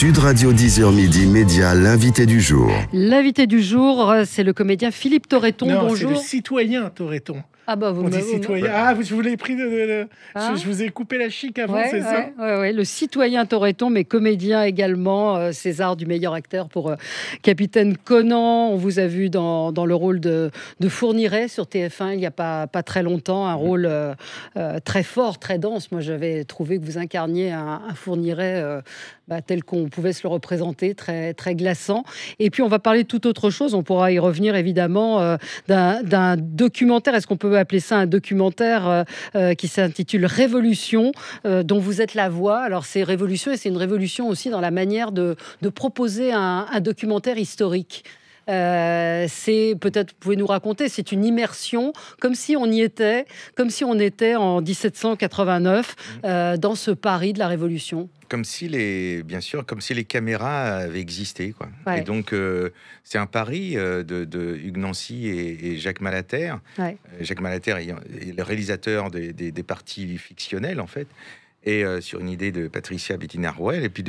Sud Radio 10h midi Média, l'invité du jour. L'invité du jour, c'est le comédien Philippe Torreton. Non, bonjour. c'est le citoyen Torreton. Ah bah vous On dit citoyen. Ah, je vous l'ai pris je vous ai coupé la chic avant, c'est ça? Ouais, le citoyen Torreton, mais comédien également, César du meilleur acteur pour Capitaine Conan. On vous a vu dans le rôle de Fourniret sur TF1 il n'y a pas très longtemps, un rôle très fort, très dense. Moi, j'avais trouvé que vous incarniez un Fourniret tel qu'on pouvait se le représenter, très, très glaçant. Et puis, on va parler de toute autre chose. On pourra y revenir, évidemment, d'un documentaire. Est-ce qu'on peut appeler ça un documentaire qui s'intitule Révolution, dont vous êtes la voix. Alors, c'est Révolution et c'est une révolution aussi dans la manière de proposer un documentaire historique. C'est peut-être, vous pouvez nous raconter, c'est une immersion comme si on y était, comme si on était en 1789 dans ce Paris de la Révolution. Comme si les caméras avaient existé, quoi. Ouais. Et donc, c'est un pari de Hugues Nancy et Jacques Malater. Ouais. Jacques Malater est le réalisateur des parties fictionnelles, en fait, et sur une idée de Patricia Bettina-Roel. Et puis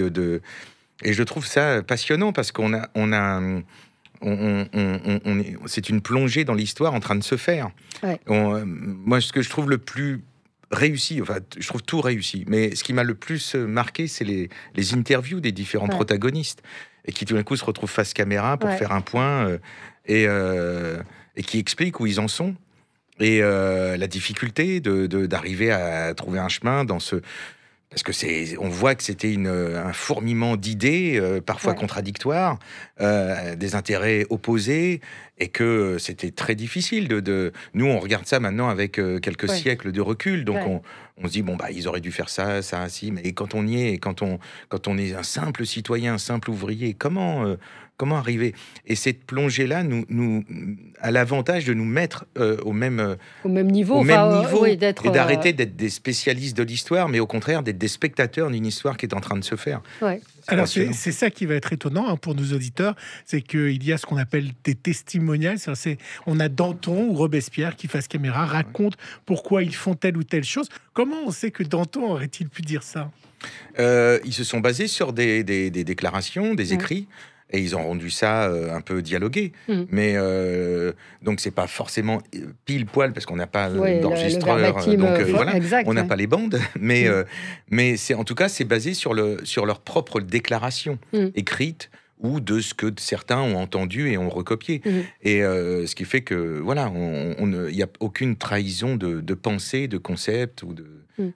et je trouve ça passionnant parce c'est une plongée dans l'histoire en train de se faire. Ouais. Moi, ce que je trouve le plus réussi, enfin, je trouve tout réussi, mais ce qui m'a le plus marqué, c'est les interviews des différents protagonistes, et qui tout d'un coup se retrouvent face caméra pour faire un point, et qui expliquent où ils en sont, et la difficulté d'arriver à trouver un chemin dans ce... Parce que on voit que c'était un fourmillement d'idées, parfois contradictoires, des intérêts opposés, et que c'était très difficile Nous, on regarde ça maintenant avec quelques siècles de recul, donc on se dit, ils auraient dû faire ça, si, mais quand on y est, quand on est un simple citoyen, un simple ouvrier, comment arriver? Et cette plongée-là nous a l'avantage de nous mettre au même niveau, et d'arrêter d'être des spécialistes de l'histoire, mais au contraire d'être des spectateurs d'une histoire qui est en train de se faire. Ouais. Alors c'est ça qui va être étonnant pour nos auditeurs, c'est qu'il y a ce qu'on appelle des testimonials. On a Danton ou Robespierre qui face caméra racontent pourquoi ils font telle ou telle chose. Comment on sait que Danton aurait-il pu dire ça? Ils se sont basés sur des déclarations, des écrits. Et ils ont rendu ça un peu dialogué. Mais donc, c'est pas forcément pile poil, parce qu'on n'a pas d'enregistreur. Donc, voilà, exact, on n'a pas les bandes. Mais, mais en tout cas, c'est basé sur leur propre déclaration écrite, ou de ce que certains ont entendu et ont recopié. Et ce qui fait que, voilà, il n'y a aucune trahison de pensée, de concept ou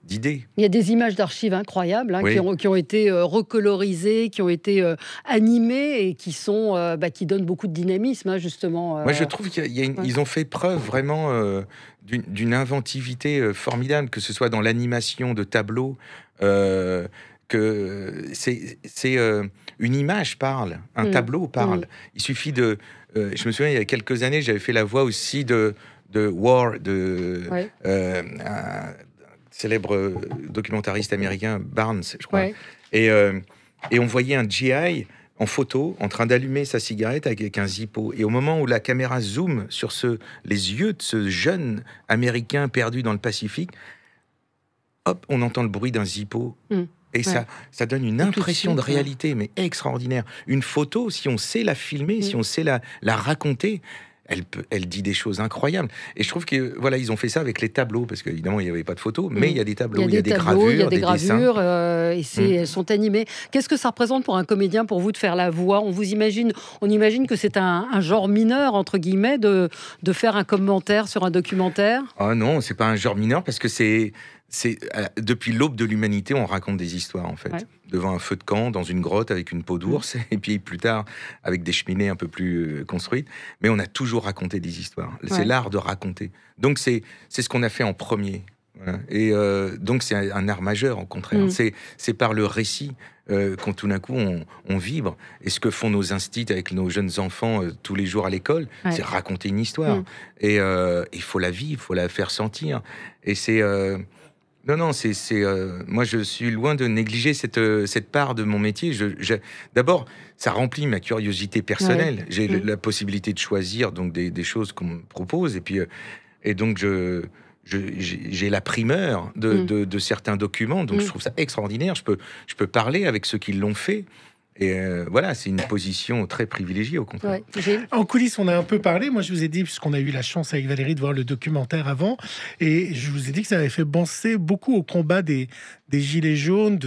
d'idées. Il y a des images d'archives incroyables qui ont été recolorisées, qui ont été animées et qui donnent beaucoup de dynamisme, justement. Moi, je trouve qu'ils ont fait preuve vraiment d'une inventivité formidable, que ce soit dans l'animation de tableaux, que une image parle, un tableau parle. Il suffit je me souviens, il y a quelques années, j'avais fait la voix aussi de War, un célèbre documentariste américain, Barnes, je crois. Ouais. Et on voyait un GI en photo, en train d'allumer sa cigarette avec un Zippo. Et au moment où la caméra zoome sur les yeux de ce jeune Américain perdu dans le Pacifique, hop, on entend le bruit d'un Zippo. Et ça donne une impression de réalité, mais extraordinaire. Une photo, si on sait la filmer, si on sait la raconter, elle dit des choses incroyables. Et je trouve que voilà, ils ont fait ça avec les tableaux, parce qu'évidemment, il n'y avait pas de photos, mais il y a des tableaux, il y a des gravures, il y a des gravures, et elles sont animées. Qu'est-ce que ça représente pour un comédien, pour vous, de faire la voix? On imagine que c'est un genre mineur, entre guillemets, de faire un commentaire sur un documentaire? Ah non, c'est pas un genre mineur, parce que c'est depuis l'aube de l'humanité, on raconte des histoires, en fait. Devant un feu de camp, dans une grotte avec une peau d'ours, et puis plus tard avec des cheminées un peu plus construites. Mais on a toujours raconté des histoires. C'est l'art de raconter. Donc c'est ce qu'on a fait en premier. Voilà. Et donc c'est un art majeur, au contraire. C'est par le récit qu'on tout d'un coup on vibre. Et ce que font nos instits avec nos jeunes enfants tous les jours à l'école, c'est raconter une histoire. Et il faut la vivre, il faut la faire sentir. Et c'est... Non, moi, je suis loin de négliger cette part de mon métier. D'abord, ça remplit ma curiosité personnelle. J'ai la possibilité de choisir donc des choses qu'on me propose. Et donc, j'ai la primeur de certains documents. Donc, je trouve ça extraordinaire. Je peux parler avec ceux qui l'ont fait. Et voilà, c'est une position très privilégiée, au contraire. Ouais, en coulisses, on a un peu parlé. Moi, je vous ai dit, puisqu'on a eu la chance avec Valérie de voir le documentaire avant, et je vous ai dit que ça avait fait penser beaucoup au combat des Gilets jaunes,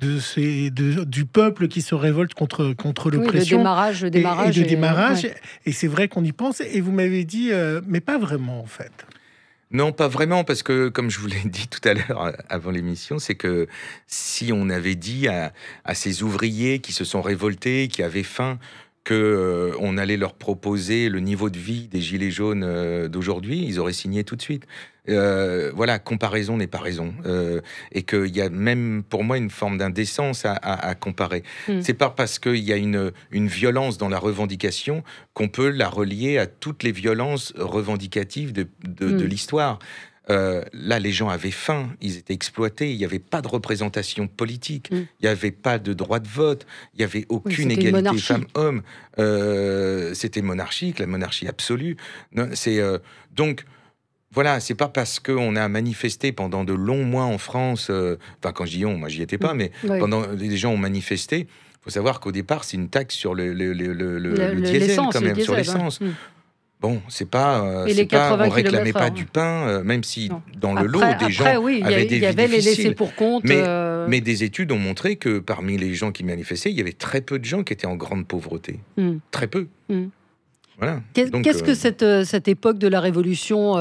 du peuple qui se révolte contre l'oppression. Le démarrage. Et c'est vrai qu'on y pense. Et vous m'avez dit, mais pas vraiment, en fait. Non, pas vraiment, parce que, comme je vous l'ai dit tout à l'heure avant l'émission, c'est que si on avait dit à ces ouvriers qui se sont révoltés, qui avaient faim, qu'on allait leur proposer le niveau de vie des Gilets jaunes d'aujourd'hui, ils auraient signé tout de suite. Voilà, comparaison n'est pas raison. Et qu'il y a même, pour moi, une forme d'indécence à comparer. C'est pas parce qu'il y a une violence dans la revendication qu'on peut la relier à toutes les violences revendicatives de l'histoire. Là, les gens avaient faim, ils étaient exploités, il n'y avait pas de représentation politique, il n'y avait pas de droit de vote, il n'y avait aucune égalité femmes-hommes. C'était monarchique, la monarchie absolue. Donc, voilà, c'est pas parce qu'on a manifesté pendant de longs mois en France, enfin quand je dis on, moi j'y étais pas, mais pendant les gens ont manifesté. Il faut savoir qu'au départ, c'est une taxe sur le diesel quand même, sur l'essence. Bon, c'est pas, on réclamait pas du pain, même si dans le lot des gens avaient des vies difficiles. Il y avait les laissés pour compte. Mais des études ont montré que parmi les gens qui manifestaient, il y avait très peu de gens qui étaient en grande pauvreté. Très peu. Voilà. Qu'est-ce que cette époque de la Révolution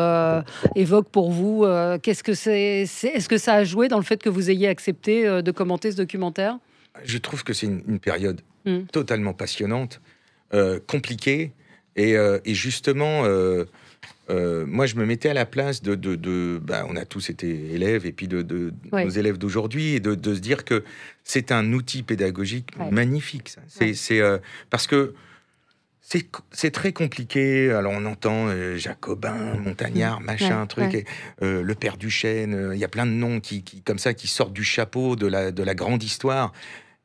évoque pour vous? Qu'est-ce que est-ce que ça a joué dans le fait que vous ayez accepté de commenter ce documentaire? Je trouve que c'est une période totalement passionnante, compliquée. Et justement, moi, je me mettais à la place on a tous été élèves, et puis de nos élèves d'aujourd'hui, et de se dire que c'est un outil pédagogique magnifique. Ça. C'est parce que c'est très compliqué. Alors, on entend Jacobin, Montagnard, machin, truc, et, le père Duchesne. Il y a plein de noms qui comme ça, qui sortent du chapeau de la grande histoire.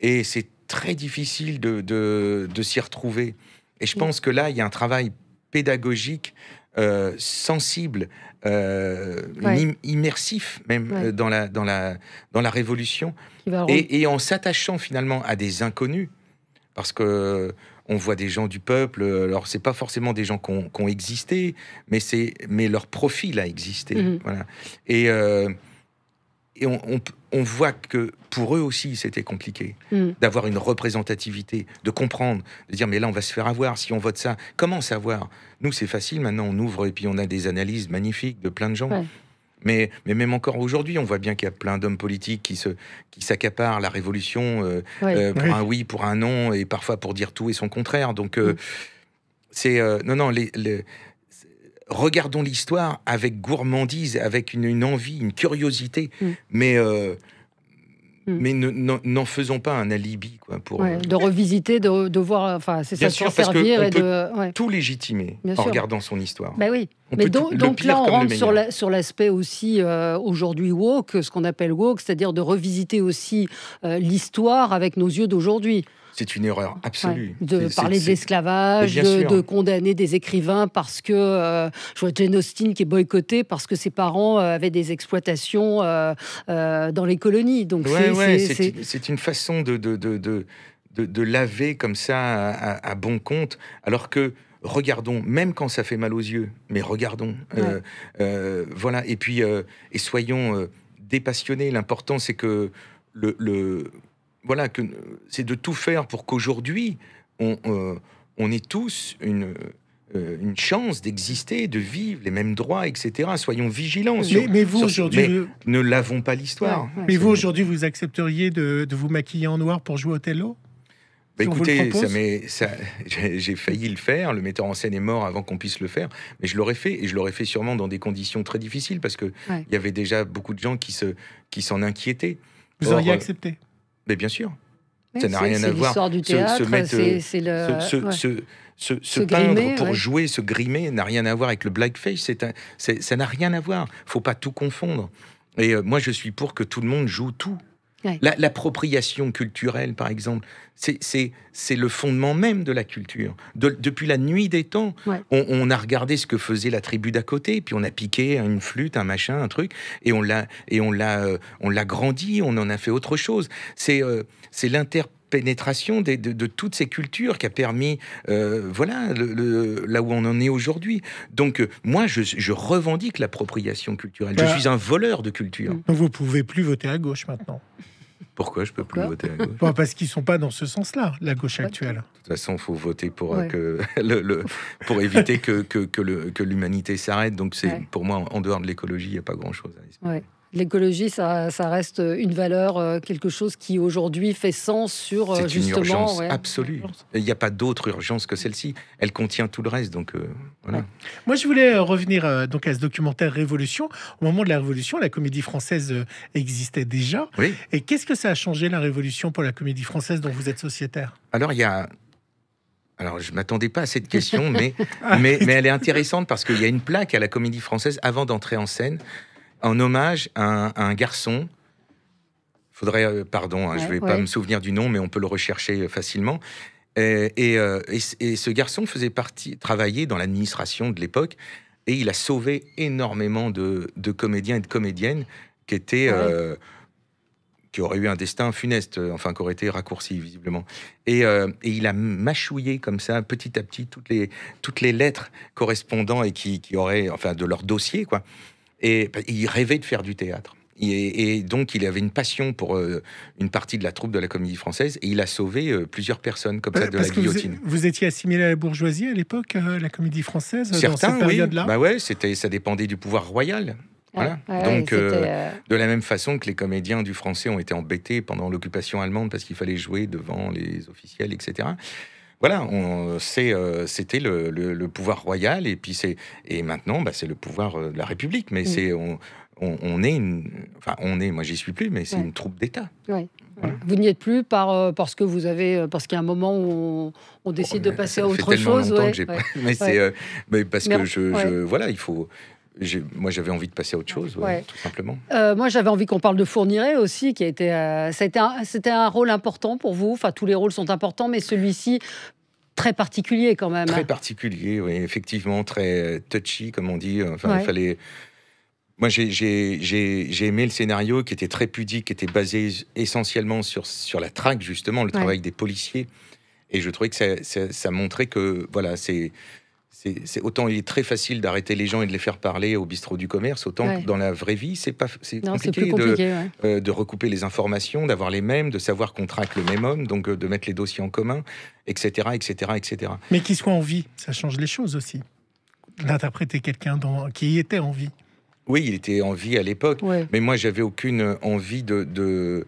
Et c'est très difficile de s'y retrouver. Et je pense que là, il y a un travail pédagogique, sensible, immersif même dans la Révolution, et en s'attachant finalement à des inconnus, parce que on voit des gens du peuple. Alors c'est pas forcément des gens qui ont existé, mais leur profil a existé. Voilà. Et on voit que pour eux aussi, c'était compliqué d'avoir une représentativité, de comprendre, de dire mais là on va se faire avoir si on vote ça. Comment savoir? Nous c'est facile, maintenant on ouvre et puis on a des analyses magnifiques de plein de gens. Mais même encore aujourd'hui, on voit bien qu'il y a plein d'hommes politiques qui s'accaparent la Révolution pour un oui, pour un non, et parfois pour dire tout et son contraire. Donc c'est regardons l'histoire avec gourmandise, avec une envie, une curiosité, mais n'en faisons pas un alibi, quoi, de revisiter, de voir, enfin c'est ça, sûr, s'en servir on et peut tout légitimer en regardant son histoire. Oui. Mais donc là, on rentre sur l'aspect aussi aujourd'hui woke, ce qu'on appelle woke, c'est-à-dire de revisiter aussi l'histoire avec nos yeux d'aujourd'hui. C'est une erreur absolue. De parler de l'esclavage, de condamner des écrivains parce que je vois Jane Austen qui est boycottée parce que ses parents avaient des exploitations dans les colonies. Donc c'est une façon de laver comme ça à bon compte, alors que regardons, même quand ça fait mal aux yeux, mais regardons. Voilà. Et puis et soyons dépassionnés. L'important, c'est que voilà, c'est de tout faire pour qu'aujourd'hui, on ait tous une chance d'exister, de vivre, les mêmes droits, etc. Soyons vigilants. Mais vous, aujourd'hui... ne lavons pas l'histoire. Mais vous, aujourd'hui, vous accepteriez de vous maquiller en noir pour jouer Othello ? Écoutez, j'ai failli le faire. Le metteur en scène est mort avant qu'on puisse le faire. Mais je l'aurais fait, et je l'aurais fait sûrement dans des conditions très difficiles, parce qu'il y avait déjà beaucoup de gens qui s'en inquiétaient. Vous auriez accepté ? Mais bien sûr, ça n'a rien à voir. C'est l'histoire du théâtre, se peindre pour jouer, se grimer, n'a rien à voir avec le blackface. Ça n'a rien à voir. Faut pas tout confondre. Et moi, je suis pour que tout le monde joue tout. L'appropriation culturelle, par exemple, c'est le fondement même de la culture. Depuis la nuit des temps, on a regardé ce que faisait la tribu d'à côté, puis on a piqué une flûte, un machin, un truc, et on l'a grandi, on en a fait autre chose. C'est pénétration de toutes ces cultures qui a permis, voilà, là où on en est aujourd'hui. Donc, moi, je revendique l'appropriation culturelle. Je suis un voleur de culture. Donc vous pouvez plus voter à gauche maintenant. Pourquoi je peux plus voter à gauche? Parce qu'ils sont pas dans ce sens-là, la gauche actuelle. De toute façon, il faut voter pour, pour éviter que l'humanité s'arrête. Donc, pour moi, en dehors de l'écologie, il n'y a pas grand-chose à expliquer. L'écologie, ça reste une valeur, quelque chose qui aujourd'hui fait sens sur c'est justement... une urgence absolue. Il n'y a pas d'autre urgence que celle-ci. Elle contient tout le reste, donc voilà. Moi, je voulais revenir donc à ce documentaire Révolution. Au moment de la Révolution, la Comédie Française existait déjà. Oui. Et qu'est-ce que ça a changé, la Révolution, pour la Comédie Française dont vous êtes sociétaire? Alors, je ne m'attendais pas à cette question, mais elle est intéressante parce qu'il y a une plaque à la Comédie Française avant d'entrer en scène, en hommage à un garçon. Faudrait, pardon, je ne vais pas me souvenir du nom, mais on peut le rechercher facilement. Et ce garçon travaillait dans l'administration de l'époque, et il a sauvé énormément de comédiens et de comédiennes qui étaient... qui auraient eu un destin funeste, enfin, qui aurait été raccourci, visiblement. Et il a mâchouillé comme ça, petit à petit, toutes les lettres correspondant et qui auraient, enfin, de leur dossier, quoi. Et il rêvait de faire du théâtre. Et donc, il avait une passion pour une partie de la troupe de la Comédie Française, et il a sauvé plusieurs personnes comme ça de la guillotine. Vous étiez assimilé à la bourgeoisie à l'époque, la Comédie Française, certains, dans cette période-là? Bah ouais, ça dépendait du pouvoir royal. Voilà. Donc, de la même façon que les comédiens du Français ont été embêtés pendant l'occupation allemande parce qu'il fallait jouer devant les officiels, etc. Voilà, c'était le pouvoir royal, et puis maintenant, c'est le pouvoir de la République. Mais moi j'y suis plus, mais c'est une troupe d'État. Ouais. Voilà. Vous n'y êtes plus parce qu'il y a un moment où on décide de passer à autre chose. Que j'ai pas... mais parce que voilà, il faut. Moi, j'avais envie de passer à autre chose, tout simplement. Moi, j'avais envie qu'on parle de Fourniret aussi, qui a été. C'était un rôle important pour vous. Enfin, tous les rôles sont importants, mais celui-ci très particulier quand même. Très particulier, oui, effectivement, très touchy, comme on dit. Enfin, il fallait. Moi, j'ai aimé le scénario qui était très pudique, qui était basé essentiellement sur la traque, justement, le travail des policiers. Et je trouvais que ça montrait que, voilà, autant il est très facile d'arrêter les gens et de les faire parler au bistrot du commerce, autant que dans la vraie vie, c'est compliqué de recouper les informations, d'avoir les mêmes, de savoir qu'on traque le même homme, donc de mettre les dossiers en commun, etc., etc., etc. Mais qu'il soit en vie, ça change les choses aussi. D'interpréter quelqu'un qui était en vie. Oui, il était en vie à l'époque, mais moi, j'avais aucune envie d'établir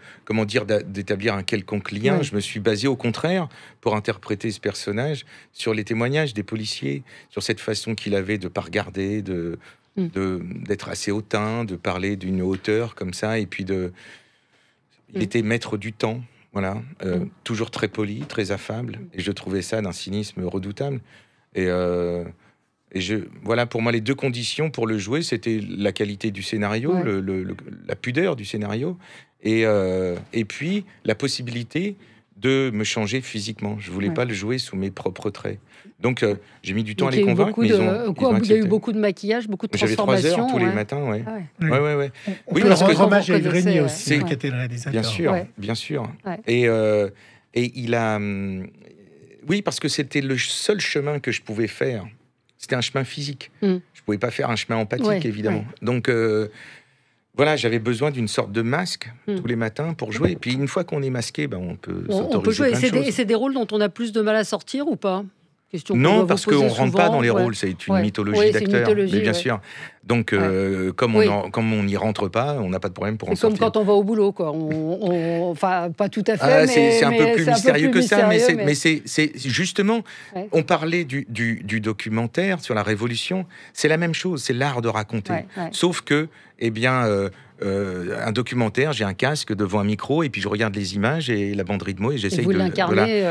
un quelconque lien. Je me suis basé, au contraire, pour interpréter ce personnage, sur les témoignages des policiers, sur cette façon qu'il avait de ne pas regarder, d'être assez hautain, de parler d'une hauteur comme ça, et puis il était maître du temps, voilà, toujours très poli, très affable, et je trouvais ça d'un cynisme redoutable. Voilà, pour moi, les deux conditions pour le jouer, c'était la qualité du scénario, la pudeur du scénario, et puis la possibilité de me changer physiquement. Je voulais pas le jouer sous mes propres traits. Donc, j'ai mis du temps à les convaincre, mais ils ont il y a eu beaucoup de maquillage, beaucoup de transformations. J'avais 3 heures tous les matins, On peut rendre hommage à Yves Régnier aussi, qui était le réalisateur. Bien sûr. Et il a... Oui, parce que c'était le seul chemin que je pouvais faire. C'était un chemin physique. Je ne pouvais pas faire un chemin empathique, évidemment. Donc, voilà, j'avais besoin d'une sorte de masque tous les matins pour jouer. Et puis, une fois qu'on est masqué, on peut s'autoriser plein de choses. Et c'est des rôles dont on a plus de mal à sortir ou pas? Non, parce qu'on ne rentre pas dans les rôles. C'est une mythologie d'acteur. Mais bien sûr. Donc, comme on n'y rentre pas, on n'a pas de problème pour en sortir. C'est comme quand on va au boulot, quoi. Enfin, pas tout à fait, c'est un peu plus mystérieux que ça. Mais c'est justement... On parlait du documentaire sur la Révolution. C'est la même chose. C'est l'art de raconter. Sauf que, un documentaire, j'ai un casque devant un micro et puis je regarde les images et la bande rythmo et j'essaye de l'incarner.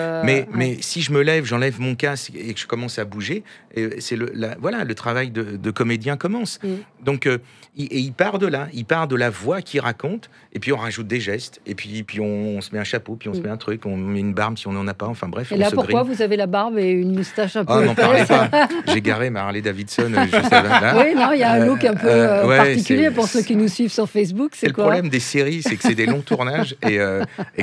Mais si je me lève, j'enlève mon casque et que je commence à bouger, c'est le travail de comédien commence. Donc, il part de là, il part de la voix qui raconte, et puis on rajoute des gestes, et puis on se met un chapeau, puis on se met un truc, on met une barbe si on n'en a pas, enfin bref. Et là, pourquoi vous avez la barbe et une moustache un peu n'en parlez pas. J'ai garé ma Harley Davidson juste là. Oui, non, il y a un look un peu particulier pour ceux qui nous suivent sur Facebook. C'est le problème des séries, c'est que c'est des longs tournages, et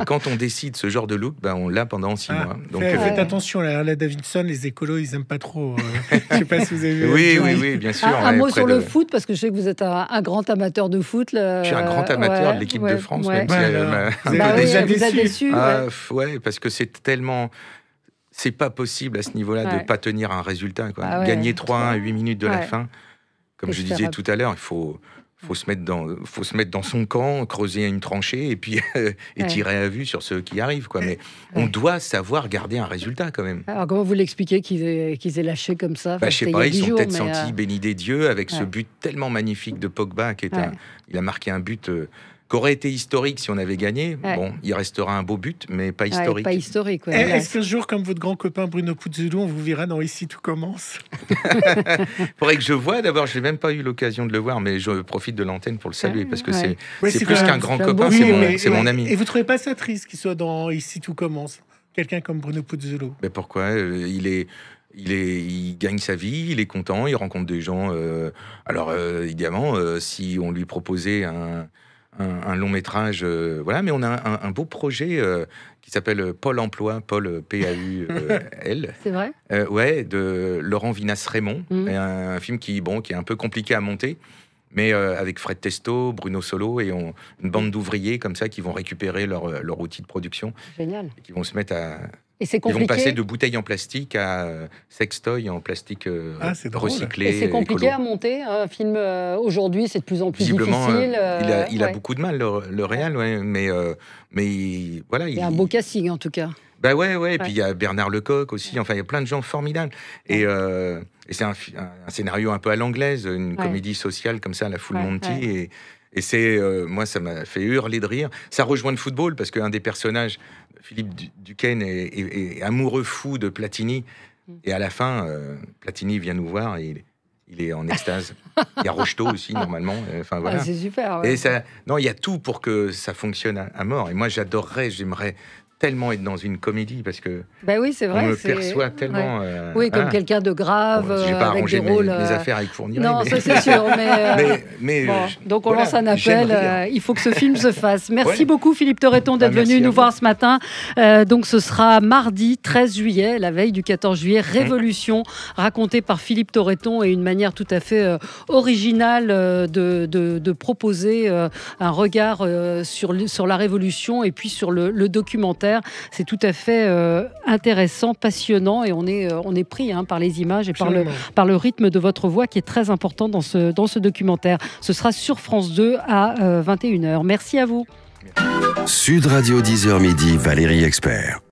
quand on décide ce genre de look, on l'a pendant 6 mois. Donc, faites attention, la Harley Davidson, les écolos, ils n'aiment pas trop. Je sais pas si vous avez vu. Oui, bien sûr. Un mot sur le foot, parce que je sais que vous êtes un grand amateur de foot. Je suis un grand amateur de l'équipe de France, même si vous a déçu. Parce que c'est tellement... C'est pas possible à ce niveau-là de ne pas tenir un résultat. Gagner 3-1 à 8 minutes de la fin, comme je disais tout à l'heure, il faut se mettre dans son camp, creuser une tranchée et puis tirer à vue sur ceux qui arrivent. Mais on doit savoir garder un résultat quand même. Alors comment vous l'expliquez qu'ils aient lâché comme ça? Je sais pas, ils sont peut-être sentis bénis des dieux avec ce but tellement magnifique de Pogba il a marqué un but qu'aurait été historique si on avait gagné. Bon, il restera un beau but, mais pas historique. Pas historique. Est-ce qu'un jour, comme votre grand copain Bruno Puzzolo, on vous verra dans Ici tout commence? Faudrait que je voie. D'abord, je n'ai même pas eu l'occasion de le voir, mais je profite de l'antenne pour le saluer parce que c'est plus qu'un grand copain, c'est mon ami. Et vous trouvez pas ça triste qu'il soit dans Ici tout commence? Quelqu'un comme Bruno Puzzolo. Mais pourquoi? Il gagne sa vie, il est content, il rencontre des gens. Alors, évidemment, si on lui proposait un long métrage, mais on a un beau projet qui s'appelle Pôle Emploi, Pôle P-A-U-L. C'est vrai? De Laurent Vinas-Raymond, un film qui est un peu compliqué à monter, mais avec Fred Testo, Bruno Solo et une bande d'ouvriers comme ça qui vont récupérer leur outil de production. Génial. Et qui vont se mettre à... Et c'est compliqué. Ils vont passer de bouteilles en plastique à sextoy en plastique recyclé. Et c'est compliqué à monter un film aujourd'hui, c'est de plus en plus difficile. Il a beaucoup de mal, le réal, mais voilà. Il y a un beau casting en tout cas. Et puis il y a Bernard Lecoq aussi. Enfin, il y a plein de gens formidables. Et c'est un scénario un peu à l'anglaise, une comédie sociale comme ça, à la Full Monty. Et c'est, moi, ça m'a fait hurler de rire. Ça rejoint le football parce qu'un des personnages, Philippe Duquesne, est amoureux fou de Platini. Et à la fin, Platini vient nous voir et il est en extase. Il y a Rocheteau aussi, normalement. Enfin, voilà. C'est super. Et il y a tout pour que ça fonctionne à mort. Et moi, j'aimerais tellement être dans une comédie parce que c'est vrai, on me perçoit tellement comme quelqu'un de grave. J'ai pas avec arrangé des rôles, mes affaires avec Fourniret. Non, ça c'est sûr, mais donc on lance un appel, il faut que ce film se fasse. Merci beaucoup Philippe Torreton d'être venu nous voir ce matin. Donc ce sera mardi 13 juillet, la veille du 14 juillet, Révolution, racontée par Philippe Torreton et une manière tout à fait originale de proposer un regard sur la Révolution et puis sur le documentaire. C'est tout à fait intéressant, passionnant et on est pris par les images et par le rythme de votre voix qui est très important dans ce documentaire. Ce sera sur France 2 à 21h. Merci à vous. Sud Radio 10h midi, Valérie Expert.